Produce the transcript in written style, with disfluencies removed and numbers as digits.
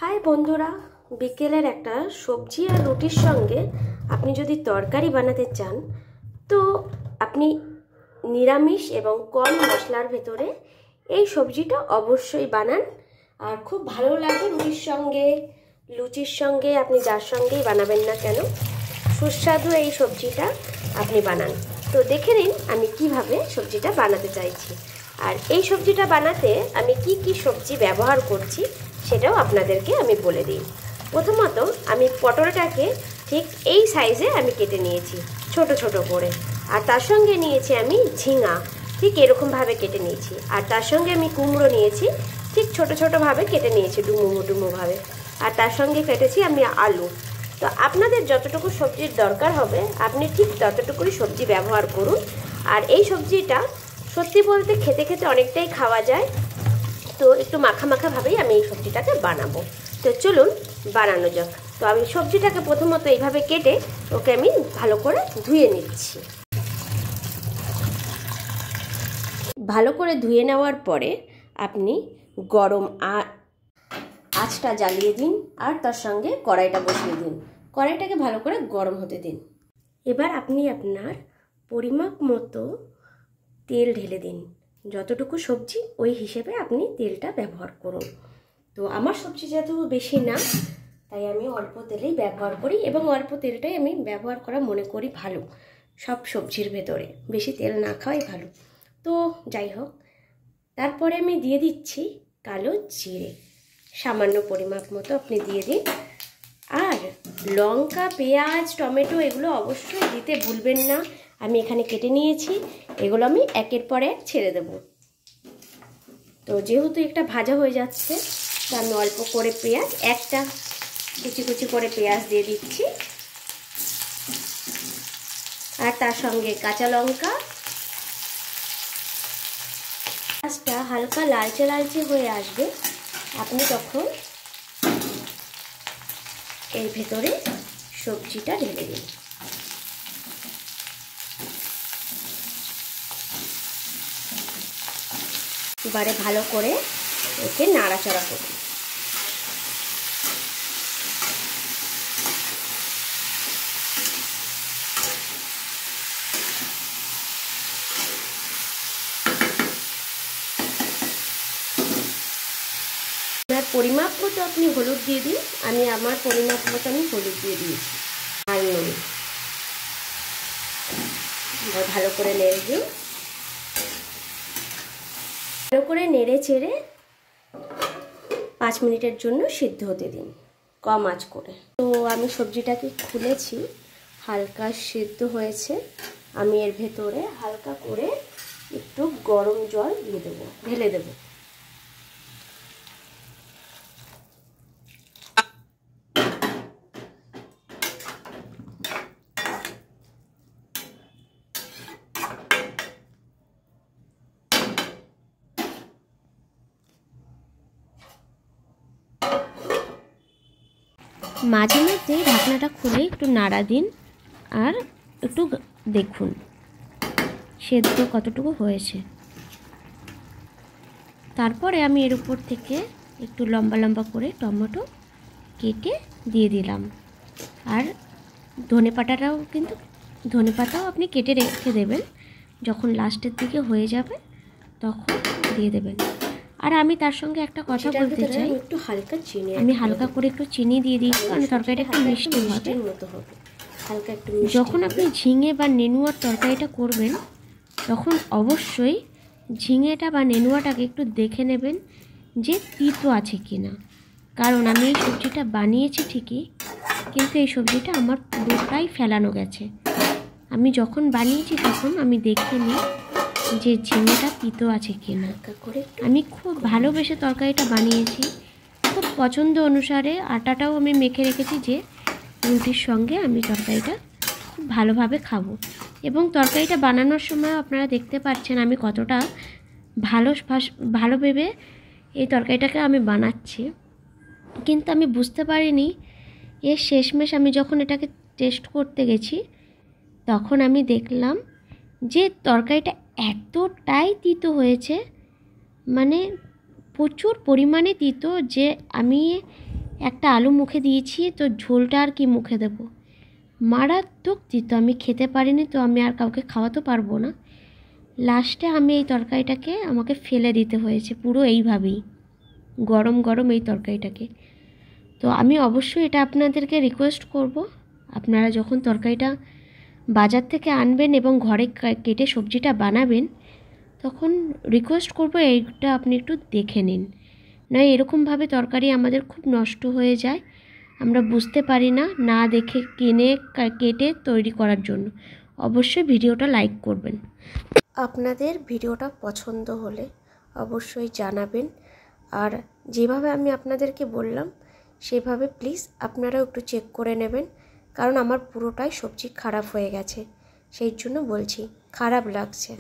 High বন্ধুরা, বিকেলের একটা সবজি আর রুটির সঙ্গে আপনি যদি তরকারি বানাতে চান তো আপনি নিরামিষ এবং কম মশলার ভেতরে এই সবজিটা অবশ্যই বানান। আর খুব ভালো লাগে রুটির সঙ্গে, লুচির সঙ্গে, আপনি যার সঙ্গেই বানাবেন না কেন সুস্বাদু এই সবজিটা আপনি বানান। তো দেখে নিন আমি কিভাবে সবজিটা বানাতে চাইছি, আর এই সবজিটা বানাতে আমি কি কি সবজি ব্যবহার করছি সেটাও আপনাদেরকে আমি বলে দিই। প্রথমত আমি পটলটাকে ঠিক এই সাইজে আমি কেটে নিয়েছি ছোট ছোট করে, আর তার সঙ্গে নিয়েছি আমি ঝিঙা, ঠিক এরকমভাবে কেটে নিয়েছি। আর তার সঙ্গে আমি কুমড়ো নিয়েছি, ঠিক ছোট ছোটোভাবে কেটে নিয়েছি ডুমো ডুমোভাবে। আর তার সঙ্গে কেটেছি আমি আলু। তো আপনাদের যতটুকু সবজির দরকার হবে আপনি ঠিক ততটুকুই সবজি ব্যবহার করুন। আর এই সবজিটা সত্যি বলতে খেতে খেতে অনেকটাই খাওয়া যায়, তো একটু মাখা মাখাভাবেই আমি এই সবজিটাকে বানাবো। তো চলুন বানানো যাক। তো আমি সবজিটাকে প্রথমত এইভাবে কেটে ওকে আমি ভালো করে ধুয়ে নিচ্ছি। ভালো করে ধুয়ে নেওয়ার পরে আপনি গরম আঁচটা জ্বালিয়ে দিন, আর তার সঙ্গে কড়াইটা বসিয়ে দিন। কড়াইটাকে ভালো করে গরম হতে দিন। এবার আপনি আপনার পরিমাপ মতো তেল ঢেলে দিন। যতটুকু সবজি ওই হিসেবে আপনি তেলটা ব্যবহার করুন। তো আমার সবজি যেহেতু বেশি না, তাই আমি অল্প তেলেই ব্যবহার করি, এবং অল্প তেলটাই আমি ব্যবহার করা মনে করি ভালো সব সবজির ভেতরে, বেশি তেল না খাওয়াই ভালো। তো যাই হোক, তারপরে আমি দিয়ে দিচ্ছি কালো জিরে, সামান্য পরিমাপ মতো আপনি দিয়ে দিন। আর লঙ্কা, পেঁয়াজ, টমেটো এগুলো অবশ্যই দিতে ভুলবেন না। আমি এখানে কেটে নিয়েছি, এগুলো আমি একের পর এক ছেড়ে দেব। তো যেহেতু একটা ভাজা হয়ে যাচ্ছে, তো আমি অল্প করে পেঁয়াজ, একটা কুচি কুচি করে পেঁয়াজ দিয়ে দিচ্ছি, আর তার সঙ্গে কাঁচা লঙ্কা। পেঁয়াজটা হালকা লালচে লালচে হয়ে আসবে, আপনি তখন এর ভেতরে সবজিটা ঢেলে দিন। এবারে ভালো করে একে নাড়াচাড়া করুন। আপনার পরিমাপ মতো আপনি হলুদ দিয়ে দিন। আমি আমার পরিমাপ মতো আমি হলুদ দিয়ে দিয়েছি, আর নুন। ভালো করে নেড়ে দিন, ভালো করে নেড়ে চেড়ে 5 মিনিটের জন্য সিদ্ধ হতে দিন কম আঁচ করে। তো আমি সবজিটাকে খুলেছি, হালকা সিদ্ধ হয়েছে। আমি এর ভেতরে হালকা করে একটু গরম জল দিয়ে দেবো, ঢেলে দেবো। মাঝে মধ্যে ঢাকনাটা খুলে একটু নাড়া দিন, আর একটু দেখুন সেদ্ধ কতটুকু হয়েছে। তারপরে আমি এর উপর থেকে একটু লম্বা লম্বা করে টমেটো কেটে দিয়ে দিলাম। আর ধনেপাতাও আপনি কেটে রেখে দেবেন, যখন লাস্টের দিকে হয়ে যাবে তখন দিয়ে দেবেন। আর আমি তার সঙ্গে একটা কথা বলতে চাই, একটু হালকা চিনি, আমি হালকা করে একটু চিনি দিয়ে দিয়েছি, কারণ তরকারিটা একটু মিষ্টি হবে। হালকা একটু যখন আপনি ঝিঙে বা নেনুয়ার তরকারিটা করবেন, তখন অবশ্যই ঝিঙেটা বা নেনুয়াটাকে একটু দেখে নেবেন যে তিতো আছে কি না। কারণ আমি এই সবজিটা বানিয়েছি ঠিকই, কিন্তু এই সবজিটা আমার পুরোটাই ফেলানো গেছে। আমি যখন বানিয়েছি তখন আমি দেখে নিই যে ঝিঙেটা তিতো আছে কি না। আমি খুব ভালোবেসে তরকারিটা বানিয়েছি, খুব পছন্দ অনুসারে। আটাটাও আমি মেখে রেখেছি যে রুটির সঙ্গে আমি তরকারিটা খুব ভালোভাবে খাবো। এবং তরকারিটা বানানোর সময় আপনারা দেখতে পাচ্ছেন আমি কতটা ভালো ভেবে এই তরকারিটাকে আমি বানাচ্ছি। কিন্তু আমি বুঝতে পারিনি এর শেষমেশ আমি যখন এটাকে টেস্ট করতে গেছি, তখন আমি দেখলাম যে তরকারিটা এতটাই তিতো হয়েছে, মানে প্রচুর পরিমাণে তিতো, যে আমি একটা আলু মুখে দিয়েছি, তো ঝোলটা আর কি মুখে দেব। মারাত্মক তিতো, আমি খেতে পারিনি, তো আমি আর কাউকে খাওয়াতে পারবো না। লাস্টে আমি এই তরকারিটাকে আমাকে ফেলে দিতে হয়েছে পুরো এইভাবেই, গরম গরম এই তরকারিটাকে। তো আমি অবশ্যই এটা আপনাদেরকে রিকোয়েস্ট করব, আপনারা যখন তরকারিটা বাজার থেকে আনবেন এবং ঘরে কেটে সবজিটা বানাবেন, তখন রিকোয়েস্ট করব এইটা আপনি একটু দেখে নিন। নয় এরকমভাবে তরকারি আমাদের খুব নষ্ট হয়ে যায়, আমরা বুঝতে পারি না, না দেখে কিনে কেটে তৈরি করার জন্য। অবশ্যই ভিডিওটা লাইক করবেন। আপনাদের ভিডিওটা পছন্দ হলে অবশ্যই জানাবেন, আর যেভাবে আমি আপনাদেরকে বললাম সেভাবে প্লিজ আপনারাও একটু চেক করে নেবেন, কারণ আমার পুরোটাই সবজি খারাপ হয়ে গেছে, সেই জন্য বলছি, খারাপ লাগছে।